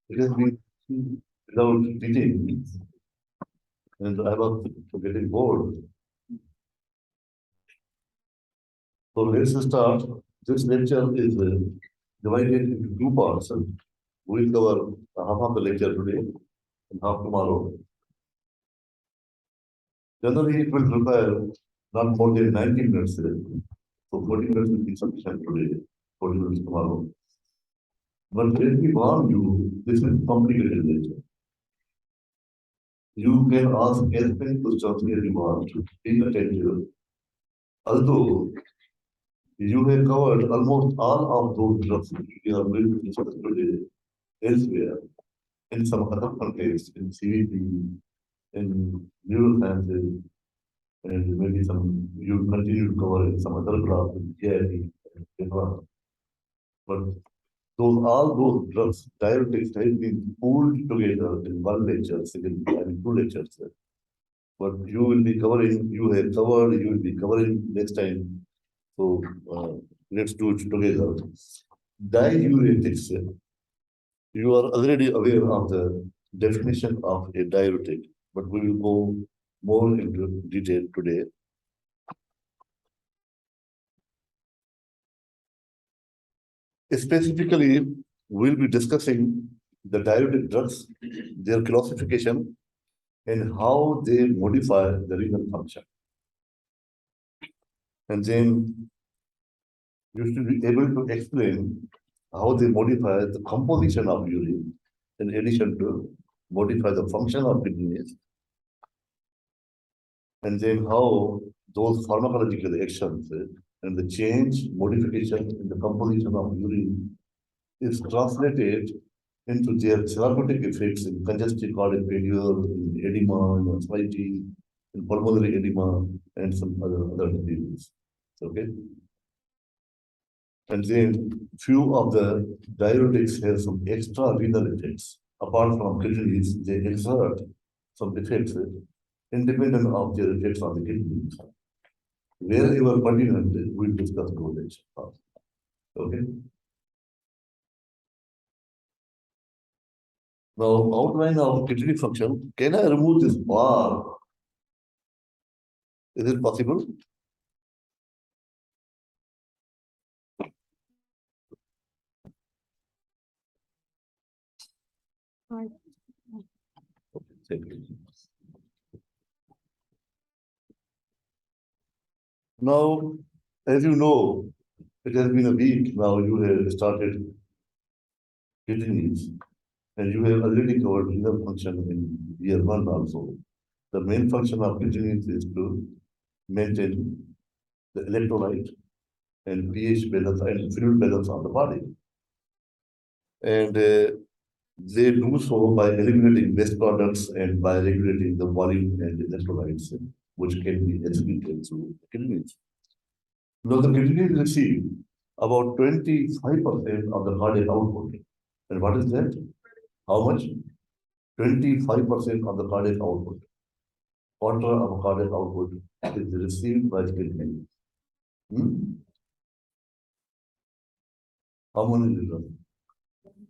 It has been without teaching, and I was getting bored. So let's start. This lecture is divided into two parts. We will cover half of the lecture today and half tomorrow. Generally, it will require not more than 90 minutes. So 40 minutes will be sufficient today, 40 minutes tomorrow. But let me warn you, this is complicated lecture. You can ask as many questions as you want, be attentive. Although you have covered almost all of those drugs we are going to discuss today elsewhere, in some other contexts, in CVP, in neurosciences, and maybe some you continue to cover in some other class in GIT, etc. But all those drugs, diuretics, have been pooled together in one lecture, in two lectures. But you will be covering, you have covered, you will be covering next time. So let's do it together. Diuretics. You are already aware of the definition of a diuretic, but we will go more into detail today. Specifically, we'll be discussing the diuretic drugs, their classification, and how they modify the renal function. And then you should be able to explain how they modify the composition of urine, in addition to modify the function of kidneys, and then how those pharmacological actions and the change, modification in the composition of urine is translated into their therapeutic effects in congestive cardiac failure, in edema, in anxiety, in pulmonary edema, and some other diseases. Okay? And then few of the diuretics have some extra renal effects. Apart from kidneys, they exert some effects independent of their effects on the kidneys. Wherever pertinent, we'll discuss those first. Okay? Now, outline of kidney function. Can I remove this bar? Is it possible? Okay, thank you. Now, as you know, it has been a week now you have started kidneys, and you have already covered renal function in year one also. The main function of kidneys is to maintain the electrolyte and pH balance and fluid balance of the body. And they do so by eliminating waste products and by regulating the volume and electrolytes, which can be excreted through the kidneys. Now, the kidneys receive about 25% of the cardiac output. And what is that? How much? 25% of the cardiac output. Quarter of cardiac output is received by the kidney. How many liters?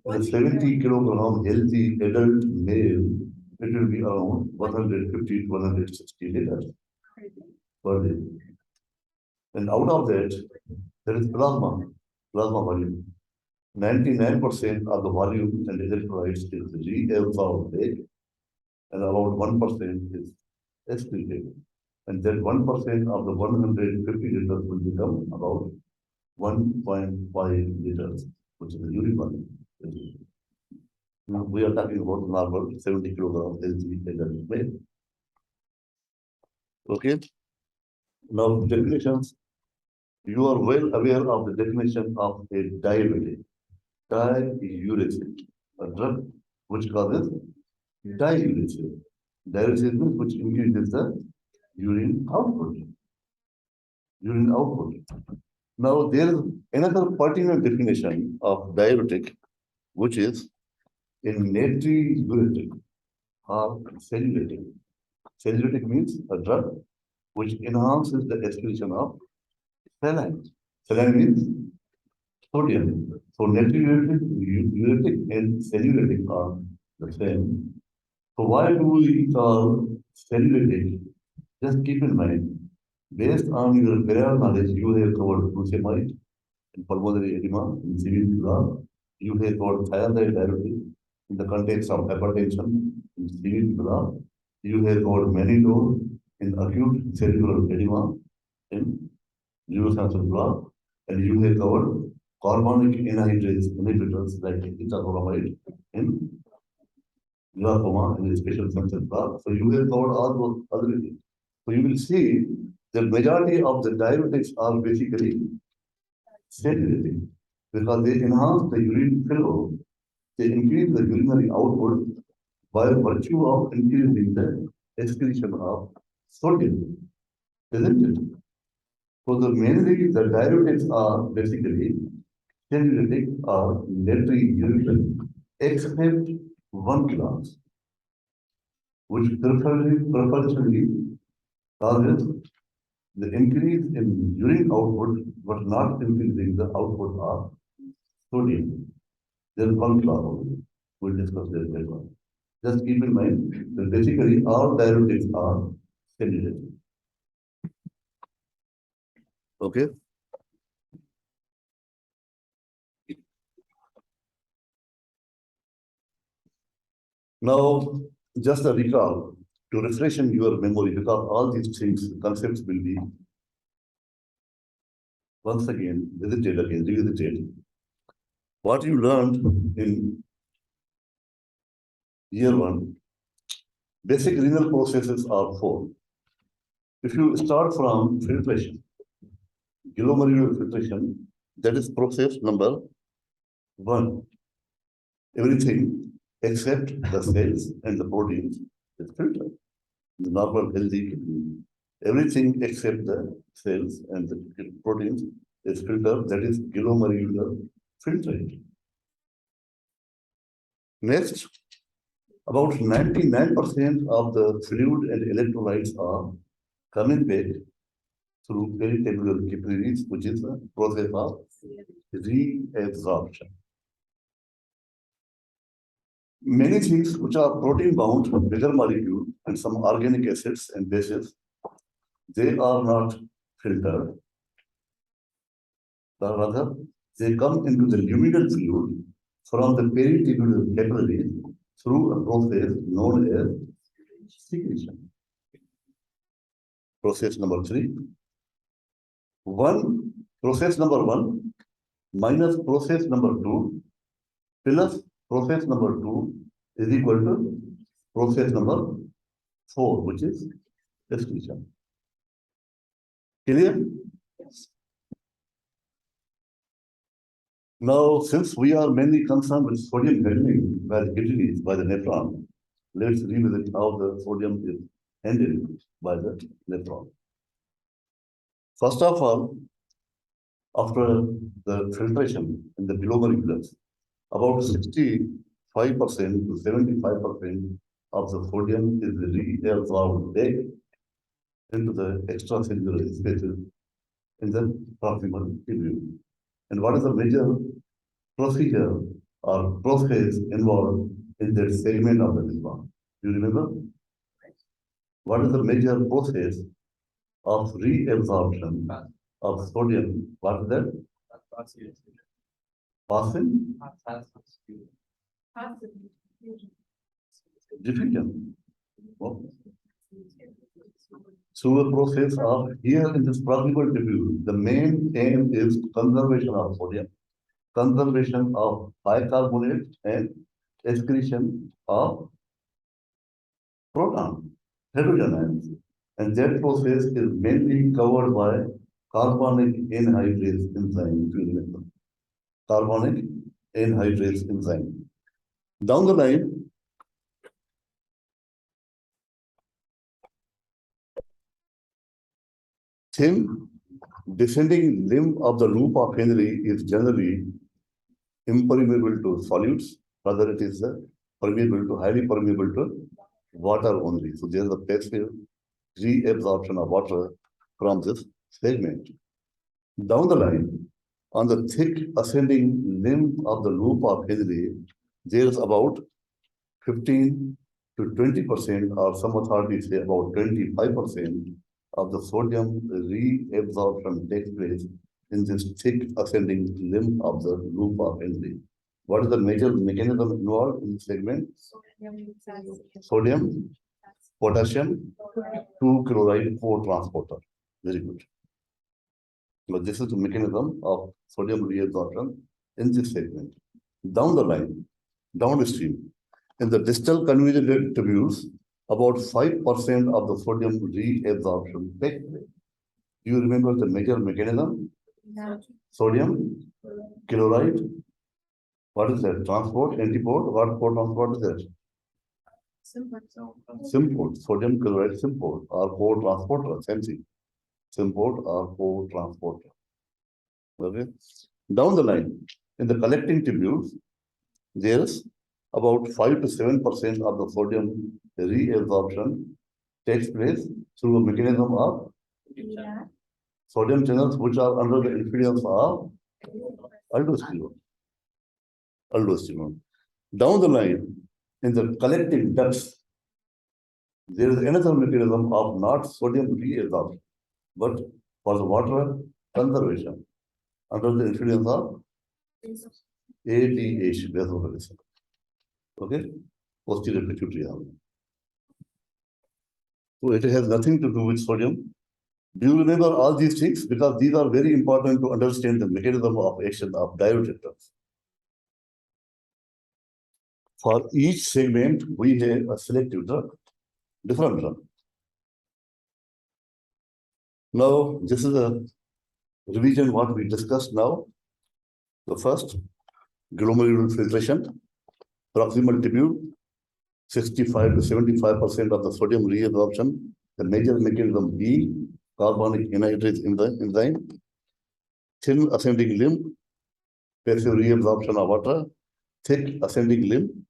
A 70 kilogram healthy adult male, it will be around 150 to 160 liters per day. And out of that, there is plasma volume. 99% of the volume and electrolytes is reabsorbed, and about 1% is excreted. And then 1% of the 150 liters will become about 1.5 liters, which is the urine volume. Now, we are talking about normal 70 kilogram healthy adult male. Okay. Now, definitions. You are well aware of the definition of a diuretic. Diuretic, a drug which causes diuresis. Diuresis means which increases the urine output. Urine output. Now, there is another pertinent definition of diuretic, which is a natriuretic or cellulitic. Cellulitic means a drug which enhances the excretion of saline. Saline means sodium. So natriuretic, uretic, and cellulitic are the same. So why do we call cellulitic? Just keep in mind, based on your prior knowledge, you have covered furosemide in pulmonary edema in civil blood. You have covered thiazide diuretic in the context of hypertension in civil blood. You have covered manidol in acute cerebral edema in neurosensor blood. And you have covered carbonic anhydrase inhibitors like itazolamide in glaucoma and special function blood. So you have covered all those other things. So you will see the majority of the diuretics are basically satiating because they enhance the urine flow, they increase the urinary output by virtue of increasing the excretion of sodium, isn't it? So the mainly the diuretics are basically satiatic or natriuretic, except one class, which preferentially causes the increase in urine output, but not increasing the output of sodium. There is one class only. We'll discuss this later on. Just keep in mind that basically all diuretics are stimulated. Okay. Now, just a recall to refresh in your memory because all these things, concepts will be once again revisited. What you learned in year one, basic renal processes are four. If you start from filtration, glomerular filtration, that is process number one. Everything except the cells and the proteins is filtered. The normal healthy kidney. Everything except the cells and the proteins is filtered. That is glomerular filtrate. Next, about 99% of the fluid and electrolytes are coming back through peritabular capillaries, which is the process of reabsorption. Many things which are protein bound, bigger molecule, and some organic acids and bases, they are not filtered. Rather, they come into the luminal fluid from the peritabular capillaries through a process known as secretion. Process number three. Process number one minus process number two plus process number two is equal to process number four, which is excretion. Clear? Now, since we are mainly concerned with sodium handling by the kidneys, by the nephron, let's revisit how the sodium is handled by the nephron. First of all, after the filtration in the glomerulus, about 65% to 75% of the sodium is reabsorbed back into the extracellular spaces in the proximal tubule. And what is the major procedure or process involved in that segment of the nephron? Do you remember? What is the major process of reabsorption of sodium? What is that? Passing? Diffusion. Through a process of here in this proximal tubule, the main aim is conservation of sodium, conservation of bicarbonate, and excretion of proton, hydrogen ions. And that process is mainly covered by carbonic anhydrase enzyme, if you remember. Carbonic anhydrase enzyme. Down the line, thin descending limb of the loop of Henry is generally impermeable to solutes, rather it is permeable to highly permeable to water only. So there is a passive reabsorption of water from this segment. Down the line, On the thick ascending limb of the loop of Henry, there is about 15 to 20%, or some authorities say about 25% of the sodium reabsorption takes place in this thick ascending limb of the loop of Henry. What is the major mechanism involved in this segment? Sodium, potassium, 2-chloride co-transporter. Very good. But this is the mechanism of sodium reabsorption in this segment. Down the line, downstream, in the distal convoluted tubules, about 5% of the sodium reabsorption takes place. Do you remember the major mechanism? Yeah. Sodium, chloride. What is that? Transport, antiport. What co-transport is that? Symport. Sodium chloride symport or co-transporter. Same thing. Symport or co-transporter. Okay. Down the line, in the collecting tubules, there's about 5 to 7% of the sodium reabsorption takes place through a mechanism of sodium channels which are under the influence of aldosterone. Down the line, in the collecting ducts, there is another mechanism of not sodium reabsorption, but for the water conservation under the influence of ADH, vasoconstriction. Okay, posterior pituitary hormone. So it has nothing to do with sodium. Do you remember all these things? Because these are very important to understand the mechanism of action of diuretics. For each segment, we have a selective drug, different drug. Now, this is a revision what we discussed now. The first, glomerular filtration, proximal tubule, 65 to 75% of the sodium reabsorption. The major mechanism being carbonic anhydrase enzyme, thin ascending limb, passive reabsorption of water, thick ascending limb,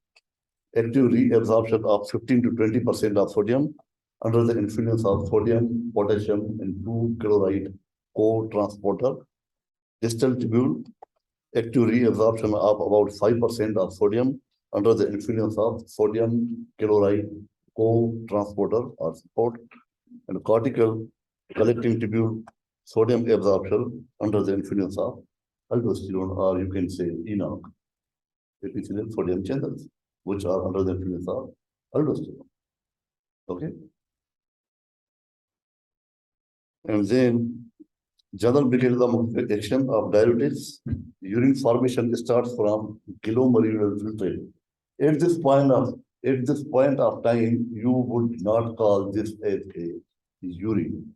active reabsorption of 15 to 20% of sodium under the influence of sodium, potassium, and 2-chloride co-transporter, distal tubule, active reabsorption of about 5% of sodium under the influence of sodium chloride co-transporter or support, and cortical collecting tubule, sodium absorption under the influence of aldosterone, or you can say ENOC, epithelial sodium channels, which are under the influence of aldosterone. Okay. And then general mechanism of action of diuretics, urine formation starts from glomerular filtrate. At this point of time, you would not call this as a urine.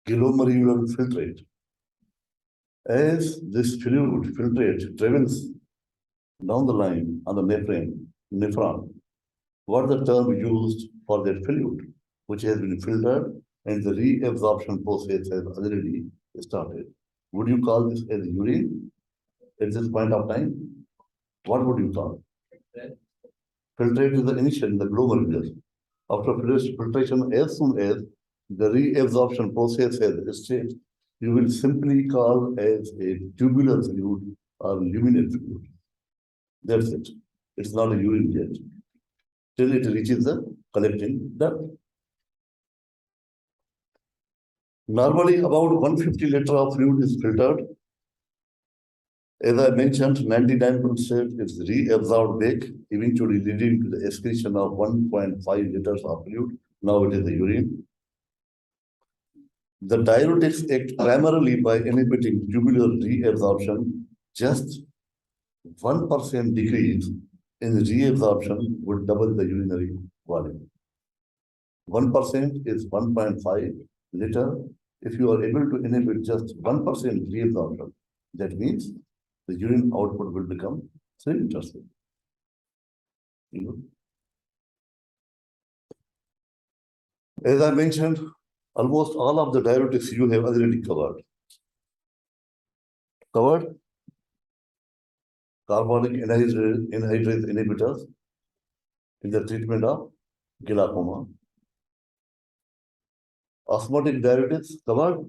Glomerular filtrate. As this fluid filtrate travels down the line on the nephron, what is the term used for that fluid, which has been filtered and the reabsorption process has already started? Would you call this as urine at this point of time? What would you call? Filtrate is the initial, the glomerular. After filtration, as soon as the reabsorption process has started, you will simply call as a tubular fluid or luminal fluid. That's it. It's not a urine yet. Till it reaches the collecting duct. Normally, about 150 liters of fluid is filtered. As I mentioned, 99% is reabsorbed back, eventually leading to the excretion of 1.5 liters of fluid. Now it is the urine. The diuretics act primarily by inhibiting tubular reabsorption. Just 1% decrease in reabsorption would double the urinary volume. 1% is 1.5 liter. If you are able to inhibit just 1% reabsorption, that means the urine output will become 3 liters. As I mentioned, almost all of the diuretics you have already covered. Carbonic anhydrase inhibitors in the treatment of glaucoma. Osmotic diuretics covered.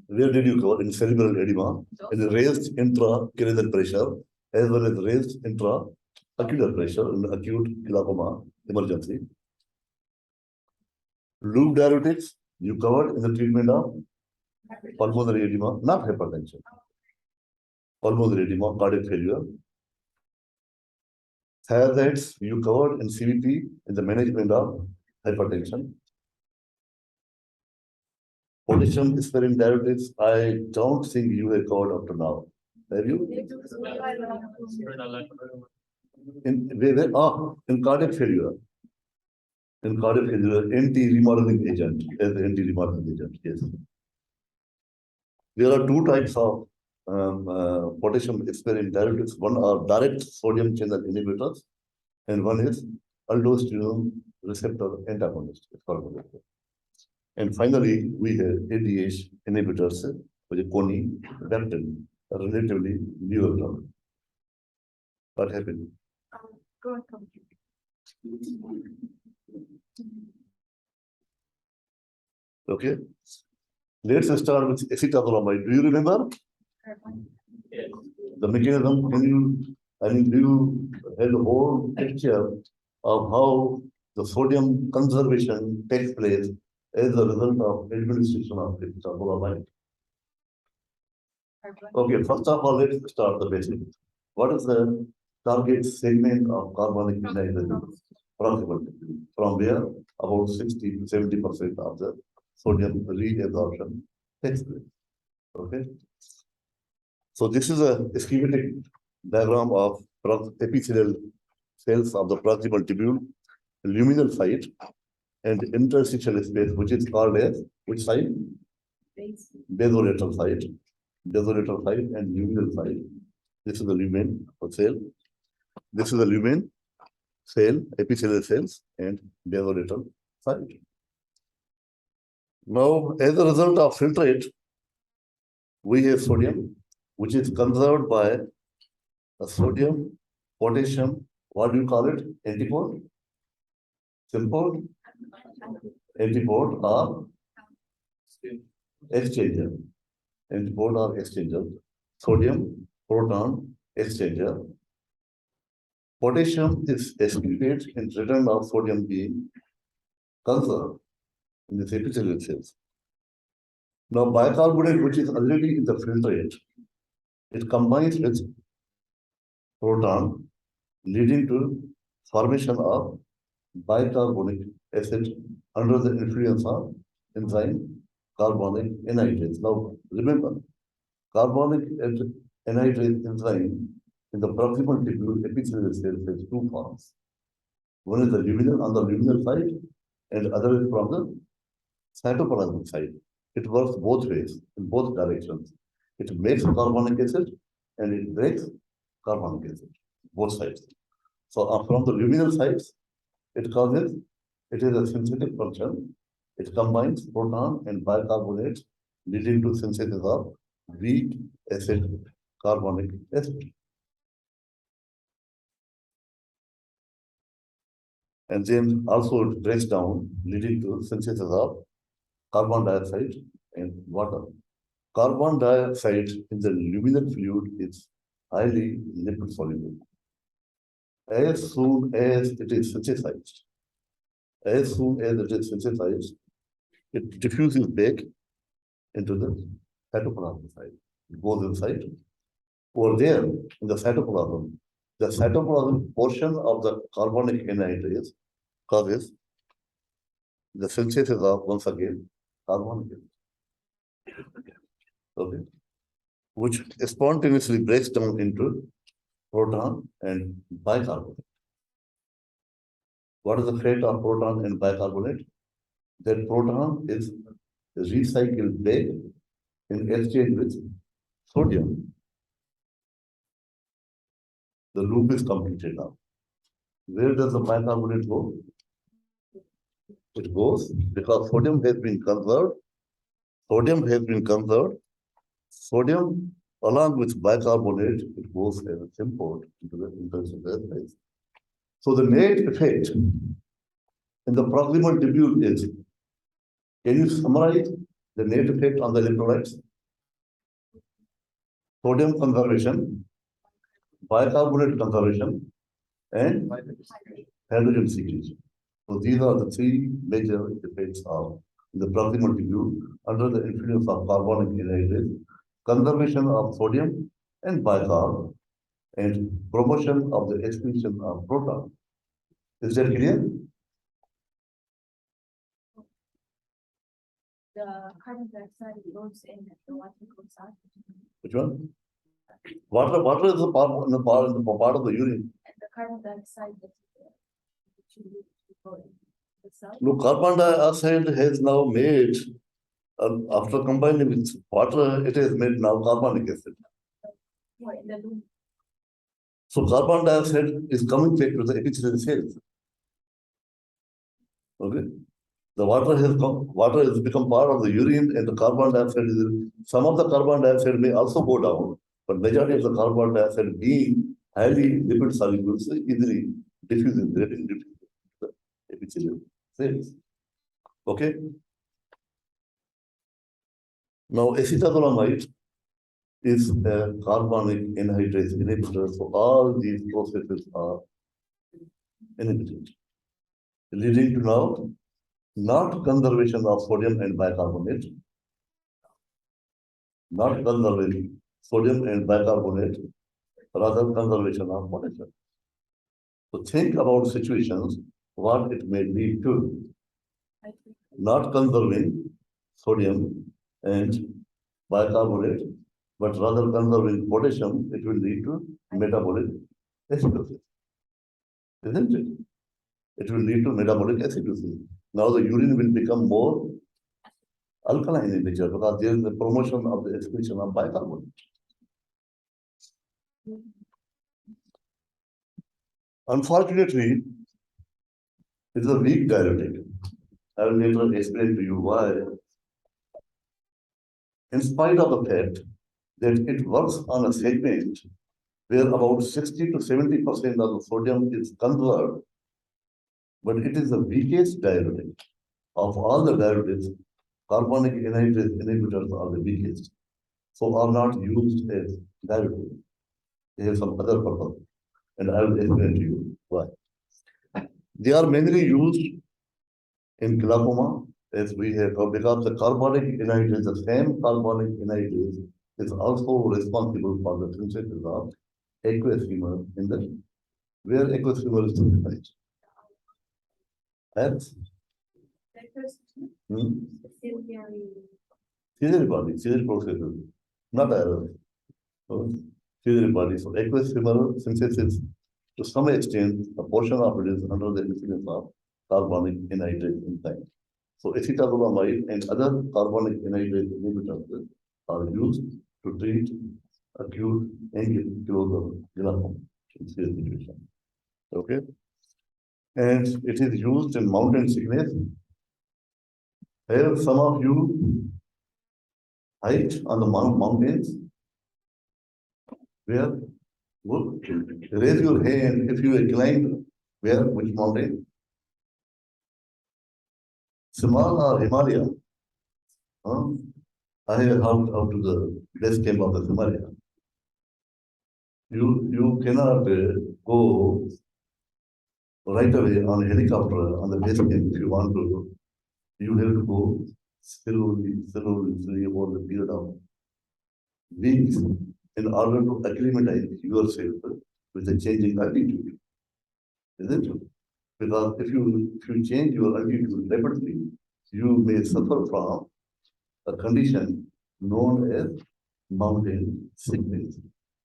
Where did you cover? In cerebral edema, in raised intracranial pressure, as well as raised intraocular pressure in acute glaucoma emergency. Loop diuretics, you covered in the treatment of pulmonary edema, not hypertension. Pulmonary edema, cardiac failure. Thiazides, you covered in CVP in the management of hypertension. Potassium sparing diuretics, I don't think you have covered up to now. Have you? In cardiac failure. In cardiac failure, anti-remodeling agent, as the anti-remodeling agent, yes. There are two types of potassium sparing diuretics. One are direct sodium channel inhibitors, and one is aldosterone receptor antagonist. And finally, we have ADH inhibitors, which is conivaptan, relatively newer drug. What happened? Okay. Let's start with acetazolamide. Do you remember? The mechanism, do you have the whole picture of how the sodium conservation takes place as a result of administration of acetazolamide? Okay, first of all, let's start the basic. What is the target segment of carbonic nitrogen? Approximately. From where about 60 to 70% of the sodium reabsorption takes place. Okay. So this is a schematic diagram of epithelial cells of the proximal tubule, luminal site, and interstitial space, which is called as which site? Basolateral site. Basolateral site and luminal site. This is the lumen cell. This is the lumen cell, epithelial cells, and basolateral site. Now, as a result of filtrate, we have sodium, which is conserved by a sodium, potassium, what do you call it? Antipode? Simple? Antipode or exchanger. Antipode or exchanger. Sodium, proton, exchanger. Potassium is excreted in return of sodium being conserved in the epithelial cells. Now, bicarbonate, which is already in the filtrate, it combines with proton, leading to formation of bicarbonic acid under the influence of enzyme carbonic anhydrase. Now, remember, carbonic anhydrase enzyme in the proximal tubule epithelial cells has two forms. One is the luminal on the luminal side, and the other is from the cytoplasmic side. It works both ways, in both directions. It makes carbonic acid and it breaks carbonic acid, both sides. So from the luminal sides, it is a synthetic function. It combines proton and bicarbonate, leading to synthesis of weak acid carbonic acid. And then also it breaks down, leading to synthesis of carbon dioxide and water. Carbon dioxide in the luminal fluid is highly lipid soluble. As soon as it is synthesized, it diffuses back into the cytoplasm side. It goes inside. Over there, in the cytoplasm portion of the carbonic anhydrase causes the synthesis of, once again, carbonic acid. Okay. Which spontaneously breaks down into proton and bicarbonate. What is the fate of proton and bicarbonate? That proton is recycled back in exchange with sodium. The loop is completed now. Where does the bicarbonate go? It goes because sodium has been conserved. Sodium along with bicarbonate, it goes as a import into the interstitial space. So the net effect in the proximal tubule is Can you summarize the net effect on the electrolytes? Sodium conservation, bicarbonate conservation, and hydrogen secretion. So these are the three major effects of the proximal tubule under the influence of carbonic anhydrase, conservation of sodium and bicarb, and promotion of the excretion of proton. Is that clear? The carbon dioxide goes in, the water goes out. Which one? Water is the part of the urine. And the carbon dioxide that you go in. Look, carbon dioxide has now made, after combining with water, it has made now carbonic acid. In the loop. So carbon dioxide is coming back to the epithelial cells. Okay. The water has become part of the urine, and the carbon dioxide is some of the carbon dioxide may also go down, but majority of the carbon dioxide being highly lipid soluble, so easily diffusing the epithelial cells. Okay. Now acetazolamide is a carbonic anhydrase inhibitor, so all these processes are inhibited, leading to now not conservation of sodium and bicarbonate, not conserving sodium and bicarbonate, rather conservation of potassium. So think about situations what it may lead to. Not conserving sodium and bicarbonate, but rather conserving potassium, it will lead to metabolic acidosis. Isn't it? It will lead to metabolic acidosis. Now the urine will become more alkaline in nature because there is a promotion of the excretion of bicarbonate. Unfortunately, it is a weak diuretic. I will later explain to you why. In spite of the fact that it works on a segment where about 60 to 70% of the sodium is conserved, but it is the weakest diuretic. Of all the diuretics, carbonic anhydrase inhibitors are the weakest, so are not used as diuretics. They have some other purpose, and I will explain to you why. They are mainly used in glaucoma, as we have, because the carbonic anhydrase, the same carbonic anhydrase, is also responsible for the synthesis of aqueous humor in the where aqueous humor is synthesized. That's ciliary body, ciliary processes, not error. So, ciliary body. So aqueous humor synthesis, to some extent, a portion of it is under the influence of carbonic anhydrase enzyme. So acetazolamide and other carbonic anhydrase inhibitors are used to treat acute ankylosing glaucoma in severe situation. Okay. And it is used in mountain sickness. Have some of you hiked on the mountains? Where? Good. Raise your hand if you have climbed. Where? Which mountain? Simal or Himalaya? Huh? I have helped out to the base camp of the Himalaya. You cannot go right away on a helicopter on the base camp if you want to. You have to go slowly over the period of weeks in order to acclimatize yourself with the changing altitude. Isn't it? Because if you change your altitude rapidly, you may suffer from a condition known as mountain sickness.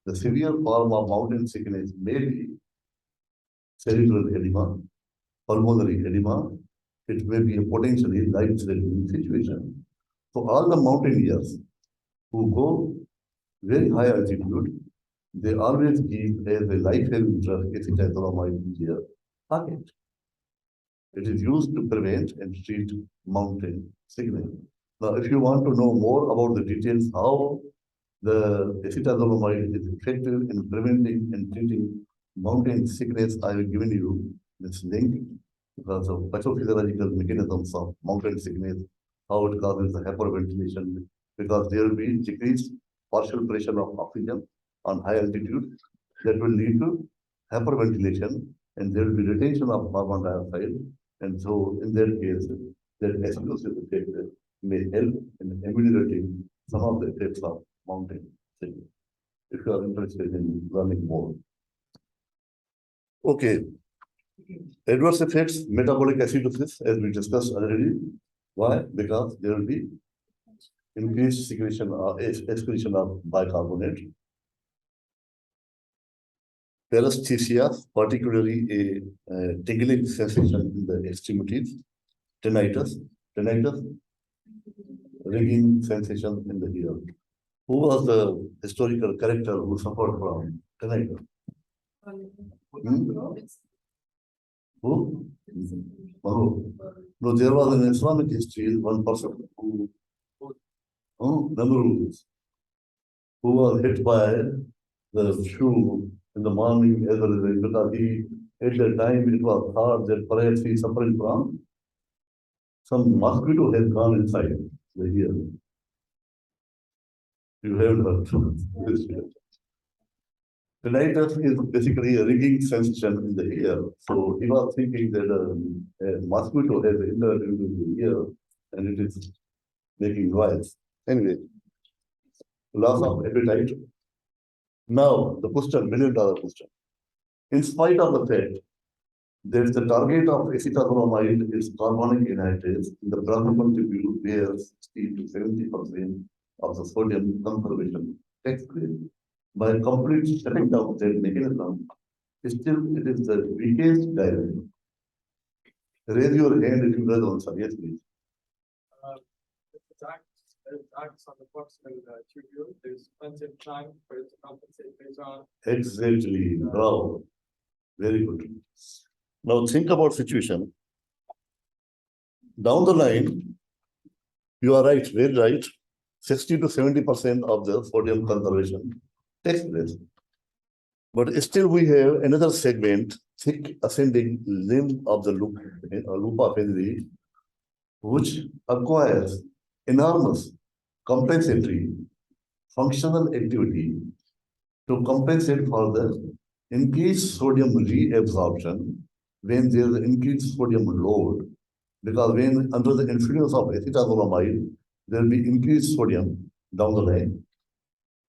The severe form of mountain sickness may be cerebral edema, pulmonary edema. It may be a potentially life-threatening situation. So all the mountaineers who go very high altitude, they always give as a life-saving drug acetazolamide in their pocket. It is used to prevent and treat mountain sickness. Now, if you want to know more about the details, how the acetazolamide is effective in preventing and treating mountain sickness, I have given you this link because of pathophysiological mechanisms of mountain sickness how it causes the hyperventilation, because there will be decreased partial pressure of oxygen on high altitude that will lead to hyperventilation, and there will be retention of carbon dioxide. And so in that case, that acidosis effect may help in ameliorating some of the effects of mountain sickness. If you are interested in learning more. Okay. Adverse effects, metabolic acidosis, as we discussed already. Why? Because there will be increased secretion or excretion of bicarbonate. Paresthesia, particularly a tingling sensation in the extremities. Tinnitus, ringing sensation in the ear. Who was the historical character who suffered from tinnitus? Who? Who? No, there was an Islamic history, one person who, Namrud, who was hit by the shoe in the morning as well as because he, at that time, it was thought that perhaps he suffered from some mosquito has gone inside the ear. You haven't heard this yet. Tinnitus is basically a ringing sensation in the ear. So he was thinking that a mosquito has entered into the ear and it is making noise. Anyway, loss of appetite. Now, the question, $1 million question. In spite of the fact that the target of acetazolamide is carbonic anhydrase, in the proximal tubule where 60 to 70% of the sodium conservation takes place. By complete shutting down that mechanism, still it is the weakest diuretic. Raise your hand if you read also. Yes, please. It acts on the proximal tubule. There's plenty of time for it to compensate later on. Exactly. Bravo. Very good. Now think about situation. Down the line, you are right, very right. 60 to 70% of the sodium conservation takes place. But still we have another segment, thick ascending limb of the loop of Henry, which acquires enormous compensatory functional activity to compensate for the increased sodium reabsorption when there is increased sodium load, because when under the influence of acetazolamide, there will be increased sodium down the line.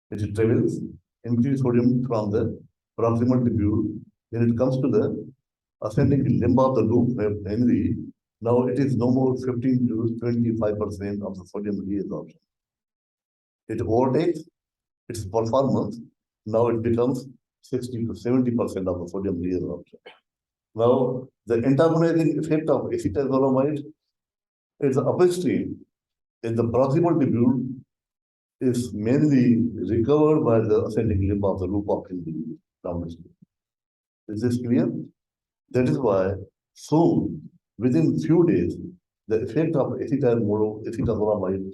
It travels increased sodium from the proximal tubule. When it comes to the ascending limb of the loop of Henry, now it is no more 15 to 25% of the sodium reabsorption. It overtakes its performance. Now it becomes 60 to 70% of the sodium reabsorption. Now, the antagonizing effect of acetazolamide is upstream in the proximal tubule is mainly recovered by the ascending limb of the loop of Henry downstream. Is this clear? That is why soon, within few days, the effect of acetazolamide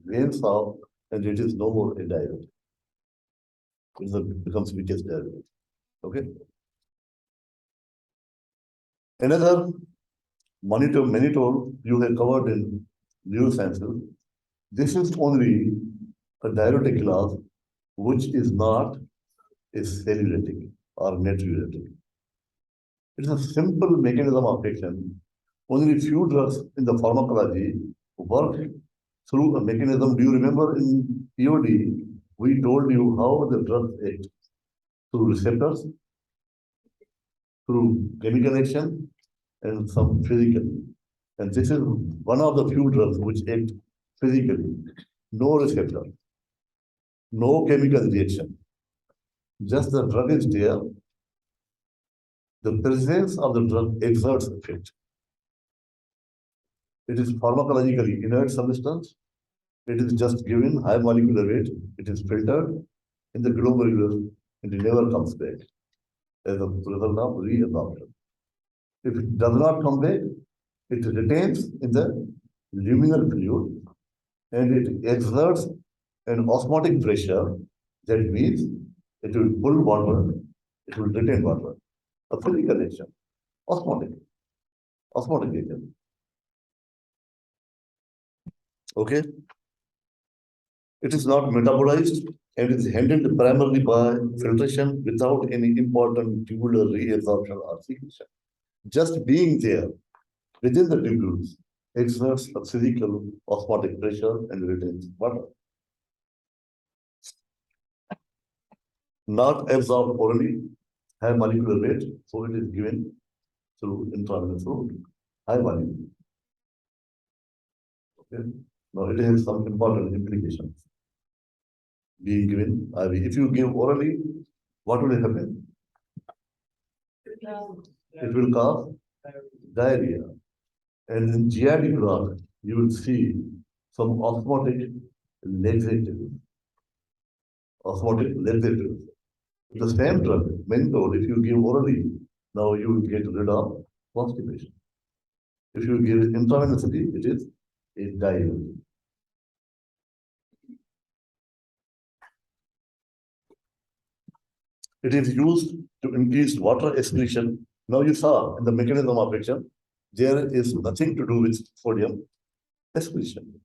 wanes off and it is no more a diuretic. It becomes weakest diuretic. Okay. Another mannitol you have covered in neurosciences. This is only a diuretic class which is not a cellulitic or natriuretic. It is a simple mechanism of action. Only few drugs in the pharmacology work through a mechanism. Do you remember in POD, we told you how the drugs act through receptors, through chemical action, and some physical. And this is one of the few drugs which act physically. No receptor, no chemical reaction. Just the drug is there. The presence of the drug exerts effect. It is pharmacologically inert substance. It is just given high molecular weight. It is filtered in the glomerular and it never comes back as a result of reabsorption. If it does not come back, it retains in the luminal fluid and it exerts an osmotic pressure. That means it will pull water, it will retain water. A physical action, osmotic agent. Okay? It is not metabolized and is handled primarily by filtration without any important tubular reabsorption or secretion. Just being there within the tubules exerts a physical osmotic pressure and retains water. Not absorbed orally, high molecular weight, so it is given through intravenous route, high volume. Okay. Now it has some important implications. Being given IV. If you give orally, what will happen? It will cause diarrhea. And in GI drug, you will see some osmotic laxative. Osmotic laxative. The same drug, menthol, if you give orally, now you will get rid of constipation. If you give it intravenously, it is a diuretic. It is used to increase water excretion. Now you saw in the mechanism of action, there is nothing to do with sodium excretion.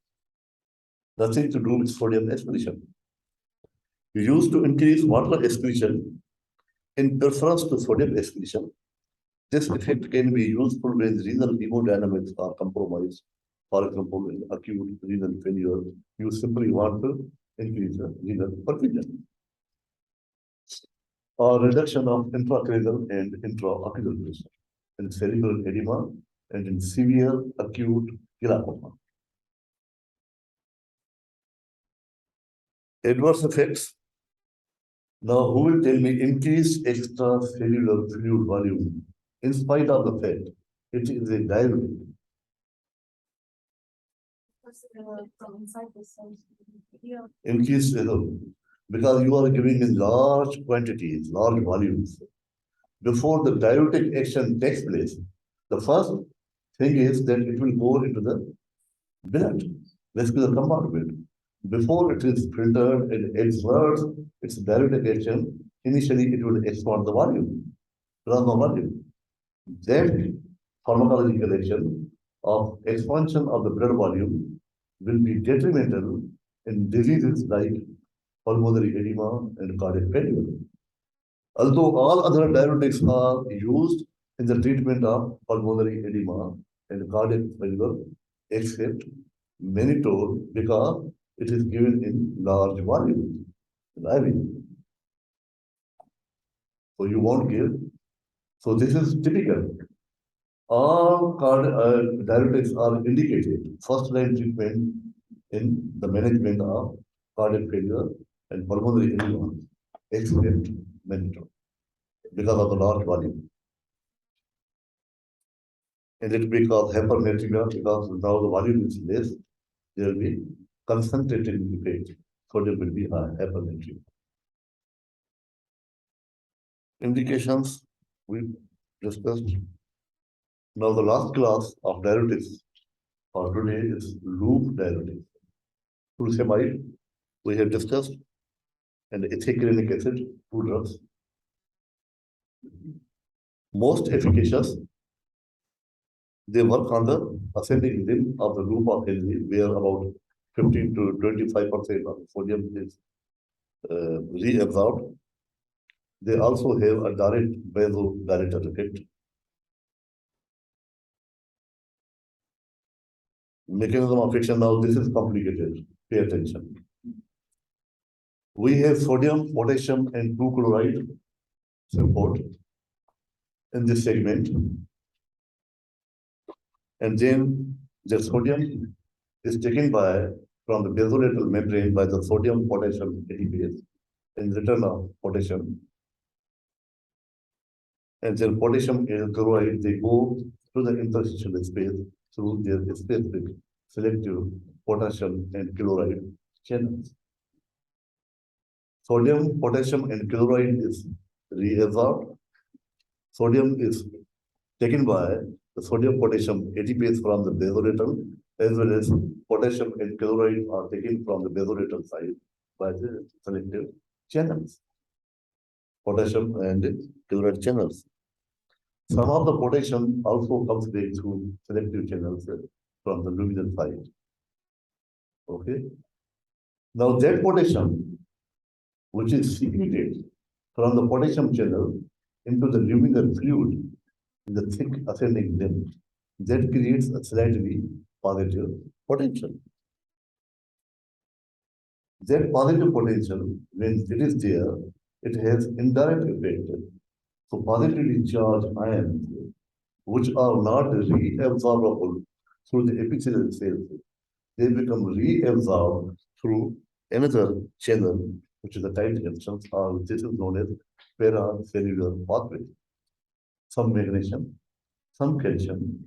Nothing to do with sodium excretion. Used to increase water excretion in preference to sodium excretion. This effect can be useful when renal hemodynamics are compromised. For example, in acute renal failure, you simply want to increase the renal perfusion. Or reduction of intracranial and intraocular pressure in cerebral edema and in severe acute glaucoma. Adverse effects. Now, who will tell me increased extracellular fluid volume in spite of the fact it is a diuretic? From inside the cell. Yeah. Increased because you are giving in large quantities, large volumes. Before the diuretic action takes place, the first thing is that it will go into the blood, vascular compartment. Before it is filtered and exerts its diuretic action, initially it will expand the volume, plasma volume. Then pharmacological action of expansion of the blood volume will be detrimental in diseases like pulmonary edema and cardiac failure. Although all other diuretics are used in the treatment of pulmonary edema and cardiac failure, except mannitol because it is given in large volumes, in IV. So you won't give. So this is typical. All diuretics are indicated first line treatment in the management of cardiac failure and pulmonary edema, except mannitol because of the large volume. And it will cause hypernatremia because now the volume is less, there will be concentrated effect. Sodium will be high, hypernatremia. Indications we discussed. Now the last class of diuretics for today is loop diuretics. Furosemide we have discussed, and ethylenic acid, two drugs. Most efficacious. They work on the ascending limb of the loop of Henry, where about 15 to 25% of sodium is reabsorbed. They also have a direct vasodilator effect. Mechanism of action, now this is complicated. Pay attention. We have sodium, potassium, and 2-chloride support in this segment. And then the sodium is taken from the basolateral membrane by the sodium potassium ATPase in return of potassium. And then potassium and chloride, they go to the interstitial space through their specific selective potassium and chloride channels. Sodium, potassium, and chloride is reabsorbed. Sodium is taken by the sodium potassium ATPase from the basolateral, as well as potassium and chloride are taken from the basolateral side by the selective channels. Potassium and chloride channels. Some of the potassium also comes back through selective channels from the luminal side. Okay. Now that potassium, which is secreted from the potassium channel into the luminal fluid in the thick ascending limb, that creates a slightly positive potential. That positive potential, when it is there, it has indirect effect. So positively charged ions, which are not reabsorbable through the epithelial cells, they become reabsorbed through another channel, which is the tight junctions, or this is known as paracellular pathway. Some magnesium, some calcium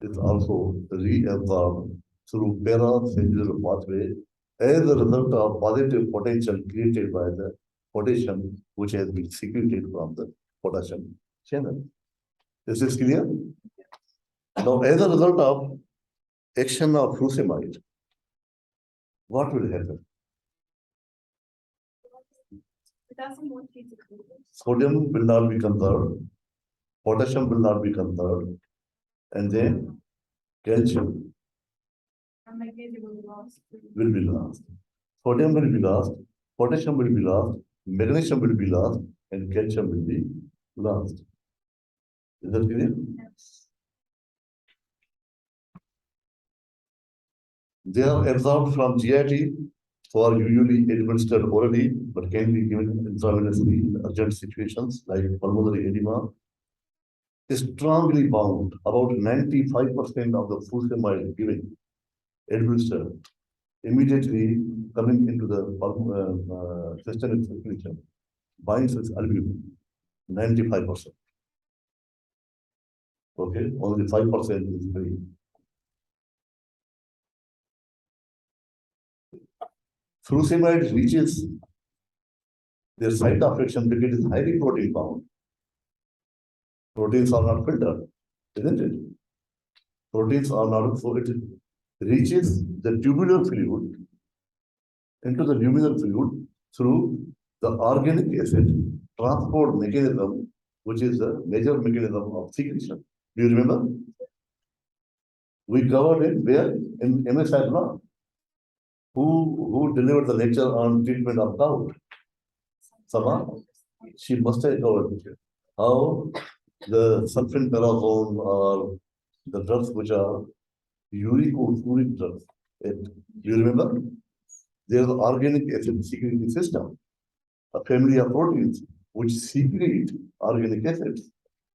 is also reabsorbed through paracellular pathway as a result of positive potential created by the potassium, which has been secreted from the potassium channel. This is clear? Now, as a result of action of furosemide, what will happen? It doesn't want you to do this. Sodium will not be conserved, potassium will not be conserved, and then calcium And magnesium will be lost. will be lost. Sodium will be lost, potassium will be lost, magnesium will be lost, and calcium will be lost. Is that clear? Yes. They are absorbed from GIT, for usually administered orally, but can be given intravenously in urgent situations like pulmonary edema. Is strongly bound. About 95% of the furosemide given administered immediately coming into the systemic circulation binds with albumin. 95%. Okay, only 5% is free. Furosemide reaches their site of action because it is highly protein bound. Proteins are not filtered, isn't it? Proteins are not, so it reaches the tubular fluid into the luminal fluid through the organic acid transport mechanism, which is the major mechanism of secretion. Do you remember? We covered it where in MSI block. Who delivered the lecture on treatment of gout? Sama? She must have covered it. How the sulfentrazone or the drugs which are uric drugs. Do you remember? There is an organic acid secreting system, a family of proteins which secrete organic acids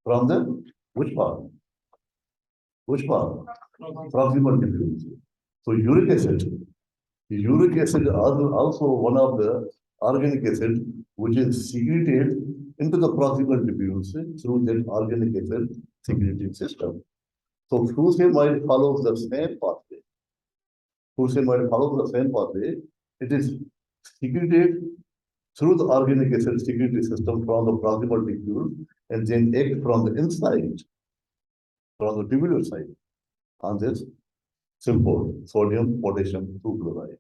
from the which part? Which part? Proximal diffuse. So uric acid is also one of the organic acid which is secreted into the proximal diffuse through that organic acid secreting system. So furosemide follows the same pathway. Furosemide follows the same pathway. It is secreted through the organic acid secretory system from the proximal diffuse and then act from the inside, from the tubular side on this simple sodium potassium 2 chloride.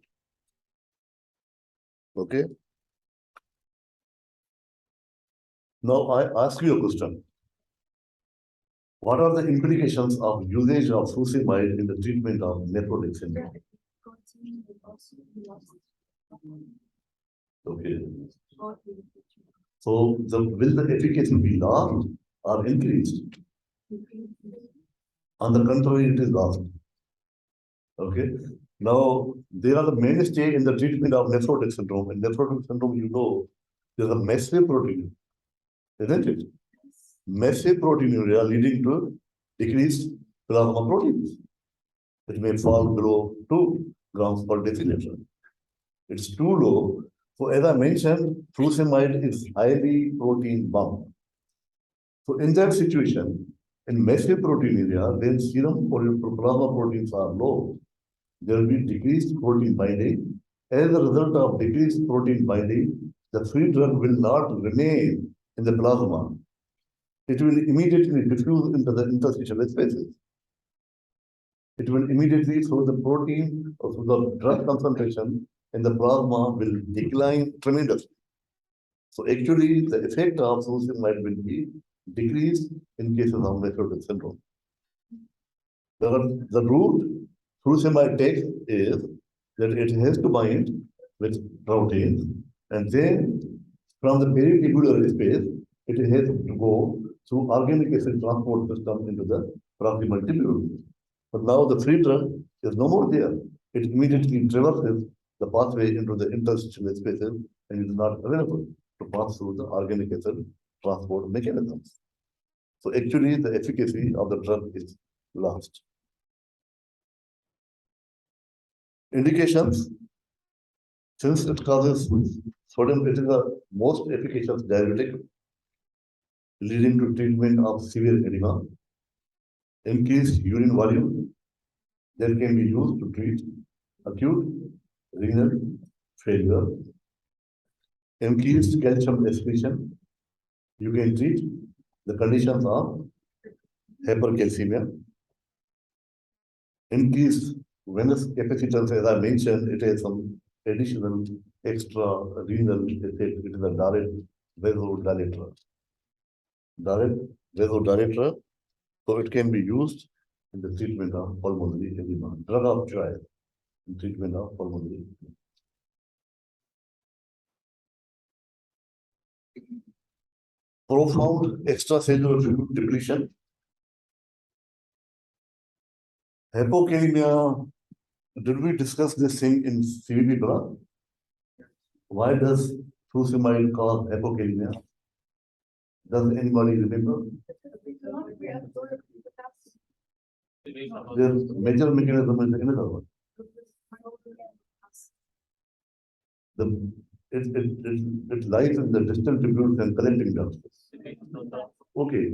Okay. Now I ask you a question. What are the implications of usage of furosemide in the treatment of nephrotic syndrome? Okay. So will the efficacy be lost or increased? On the contrary, it is lost. Okay. Now, there are the mainstay in the treatment of nephrotic syndrome. In nephrotic syndrome, you know, there's a massive protein, isn't it? Massive proteinuria leading to decreased plasma proteins. It may fall below 2 grams per deciliter. It's too low. So as I mentioned, furosemide is highly protein bound. So in that situation, in massive proteinuria, when serum plasma proteins are low, there will be decreased protein binding. As a result of decreased protein binding, the free drug will not remain in the plasma. It will immediately diffuse into the interstitial spaces. It will immediately, so the protein or so the drug concentration in the plasma will decline tremendously. So actually, the effect of furosemide will be decreased in cases of nephrotic syndrome. The route furosemide takes is that it has to bind with proteins, and then from the peritubular space, it has to go through organic acid transport system into the proximal tubule. But now the free drug is no more there. It immediately traverses the pathway into the interstitial spaces and is not available to pass through the organic acid transport mechanisms. So actually the efficacy of the drug is lost. Indications, since it causes sodium, it is the most efficacious diuretic, leading to treatment of severe edema, increased urine volume that can be used to treat acute renal failure, increased calcium excretion. You can treat the conditions of hypercalcemia, increased venous capacitance. As I mentioned, it has some additional extra renal effect. It is a direct vasodilator. Direct vasodilator, so it can be used in the treatment of pulmonary edema. Drug of choice in treatment of pulmonary edema. Profound extracellular fluid depletion. Hypokalemia, did we discuss this thing in CVP blood? Why does furosemide cause hypokalemia? Does anybody remember? Their major mechanism is another one. It lies in the distal tubules and collecting ducts. Okay.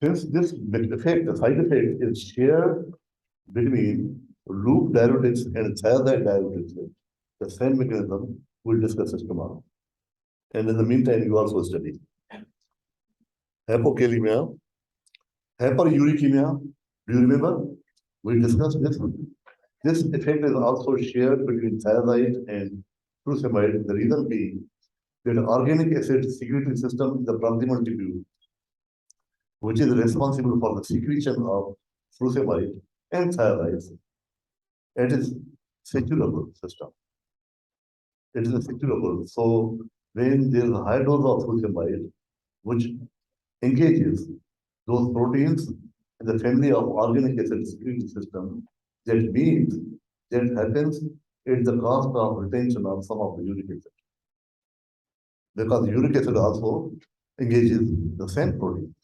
Since this effect, the side effect is shared between loop diuretics and thiazide diuretics, the same mechanism, we'll discuss this tomorrow. And in the meantime, you also study. Hypokalemia, hyperuricemia, do you remember? We discussed this. This effect is also shared between thiazide and furosemide. The reason being that organic acid secretory system in the proximal tubule, which is responsible for the secretion of furosemide and thiazide, it is circulable system. It is a circulable. So when there is a high dose of furosemide, which engages those proteins in the family of organic acid secretory system, that means that happens at the cost of retention of some of the uric acid. Because uric acid also engages the same protein.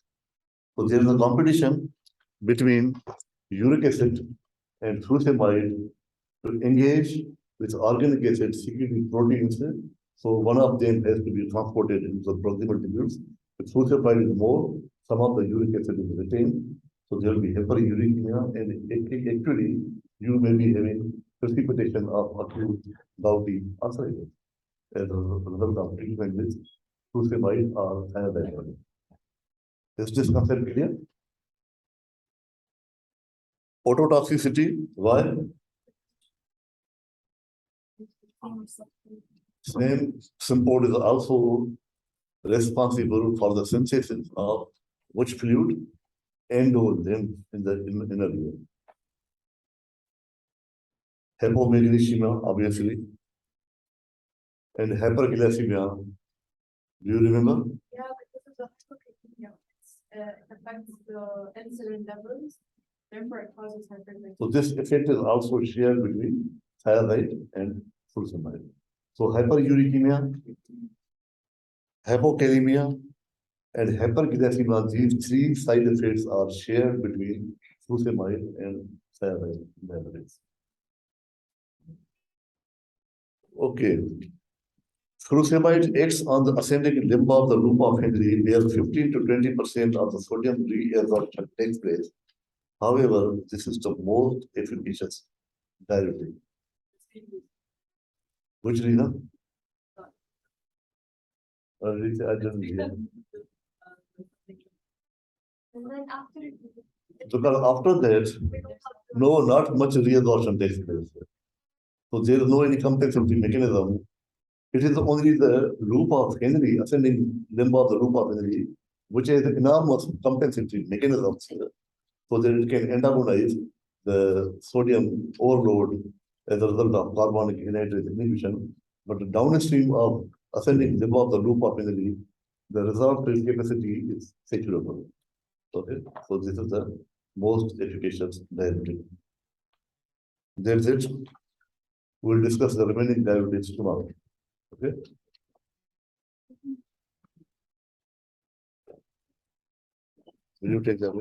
So there is a competition between uric acid and furosemide to engage with organic acid secreting proteins. So one of them has to be transported into the proximal tubules. If furosemide is more, some of the uric acid is retained. So there will be hyperuricemia, and actually you may be having precipitation of acute gouty arthritis as a result of treatment with furosemide or thiazide. Is this concept clear? Ototoxicity, why? Same sympod is also responsible for the sensation of which fluid? Endolymph in the inner ear. Hypomagnesemia, obviously, and hyperglycemia. Do you remember? Yeah, because of the hypocalcemia, it affects the insulin levels, therefore it causes hyperglycemia. So this effect is also shared between thiazide and furosemide. So hyperuricemia, hypokalemia, and hyperglycemia, these three side effects are shared between furosemide and thiazide diuretics. Okay. Furosemide acts on the ascending limb of the loop of Henry, where 15 to 20% of the sodium reabsorption takes place. However, this is the most efficacious diuretic. Which reason? I didn't hear. And then after. Because after that, no, not much reabsorption takes place. So there is no any compensatory mechanism. It is only the loop of Henry, ascending limb of the loop of Henry, which has enormous compensatory mechanisms, so that it can antagonize the sodium overload as a result of carbonic anhydrase inhibition, but the downstream of ascending limb of the loop of energy, the resorptive capacity is securable. Okay, so this is the most efficacious diuretic. That's it. We'll discuss the remaining diuretics tomorrow. Okay. Will you take that?